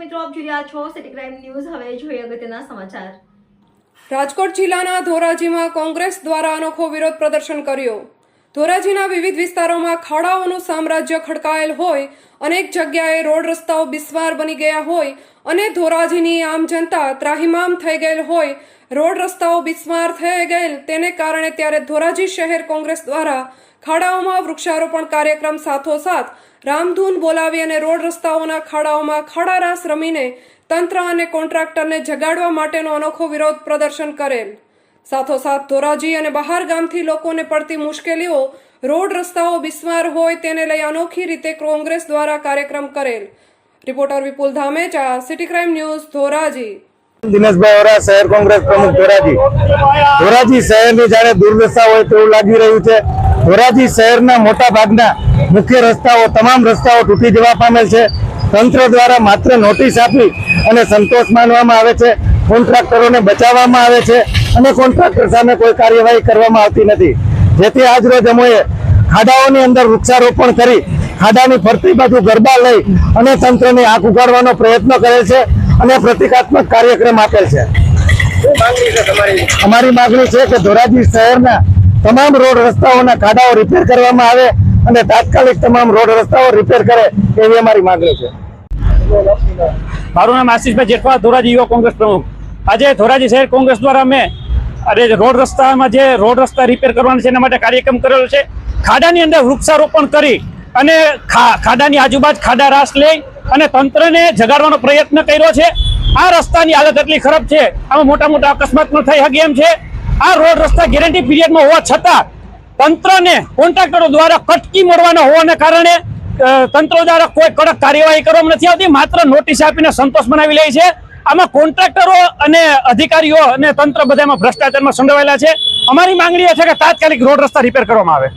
મિત્રો આપ જોઈ રહ્યા છો સિટી ક્રાઇમ ન્યૂઝ। હવે જોઈએ અગત્યના સમાચાર। રાજકોટ જિલ્લાના ધોરાજીમાં કોંગ્રેસ દ્વારા અનોખો વિરોધ પ્રદર્શન કર્યો। ધોરાજીના વિવિધ વિસ્તારોમાં ખાડાઓનું સામ્રાજ્ય ખડકાયેલ હોય, અનેક જગ્યાએ રોડ રસ્તાઓ બિસ્માર બની ગયા હોય અને ધોરાજીની આમ જનતા ત્રાહિમામ થઈ ગયેલ હોય, રોડ રસ્તાઓ બિસ્માર થઈ ગયેલ તેને કારણે ત્યારે ધોરાજી શહેર કોંગ્રેસ દ્વારા ખાડાઓમાં વૃક્ષારોપણ કાર્યક્રમ સાથોસાથ રામધૂન બોલાવી અને રોડ રસ્તાઓના ખાડાઓમાં ખાડારાસ રમીને તંત્ર અને કોન્ટ્રાક્ટરને જગાડવા માટેનો અનોખો વિરોધ પ્રદર્શન કરેલ। સાથોસાથ ધોરાજી અને બહાર ગામથી લોકોને પડતી મુશ્કેલીઓ, રોડ રસ્તાઓ બિસ્માર હોય તેને લઈ અનોખી રીતે કોંગ્રેસ દ્વારા કાર્યક્રમ કરેલ। Reporter Vipul Dhamecha, city crime news, Dhoraji. Dineshbhai Ora, શહેર કોંગ્રેસ પ્રમુખ ધોરાજી। ધોરાજી શહેરની જાણે દુર્દશા હોય તેવું લાગી રહ્યું છે। ધોરાજી શહેરના મોટા ભાગના મુખ્ય રસ્તાઓ, તમામ રસ્તાઓ તૂટી જવા પામેલ છે। તંત્ર દ્વારા માત્ર નોટિસ આપી અને સંતોષ માનવામાં આવે છે, કોન્ટ્રાક્ટરોને બચાવવામાં આવે છે અને કોન્ટ્રાક્ટર સામે કોઈ કાર્યવાહી કરવામાં આવતી નથી। જેથી આજરોજ અમોએ ખાડાઓની અંદર વૃક્ષારોપણ કરી ખાડાની ફરતી બાજુ ગરબા લઈ અને તંત્રની આંખ ઉગાડવાનો પ્રયત્ન કરેલ છે અને પ્રતિકાત્મક કાર્યક્રમ આપેલ છે। અમારી માંગણી છે કે ધોરાજી શહેરના તમામ રોડ રસ્તાઓના ખાડાઓ રિપેર કરવામાં આવે અને તાત્કાલિક તમામ રોડ રસ્તાઓ રિપેર કરે એવી અમારી માંગણી છે। મારું નામ આશીષભાઈ જેઠવા, ધોરાજી યુવા કોંગ્રેસ પ્રમુખ। આજે ધોરાજી શહેર કોંગ્રેસ દ્વારા અમે રોડ રસ્તામાં જે રોડ રસ્તા રિપેર કરવાના છે એના માટે કાર્યક્રમ કરેલો છે। ખાડાની અંદર વૃક્ષારોપણ કરી અને ખાડાની આજુબાજુ ખાડા રાસ લઈ અને તંત્રને જગાડવાનો પ્રયત્ન કર્યો છે। આ રસ્તાની હાલત એટલી ખરાબ છે, આમાં મોટા મોટા અકસ્માત ન થઈ શકે એમ છે। આ રોડ રસ્તા ગેરંટી પીરિયડમાં હોવા છતાં તંત્રને કોન્ટ્રાક્ટરો દ્વારા કટકી મળવાના હોવાને કારણે તંત્ર દ્વારા કોઈ કડક કાર્યવાહી કરવામાં નથી આવતી, માત્ર નોટિસ આપીને સંતોષ બનાવી લે છે। આમાં કોન્ટ્રાક્ટરો અને અધિકારીઓ અને તંત્ર બધામાં ભ્રષ્ટાચારમાં સંડોવાયેલા છે। અમારી માંગણી એ છે કે તાત્કાલિક રોડ રસ્તા રિપેર કરવામાં આવે।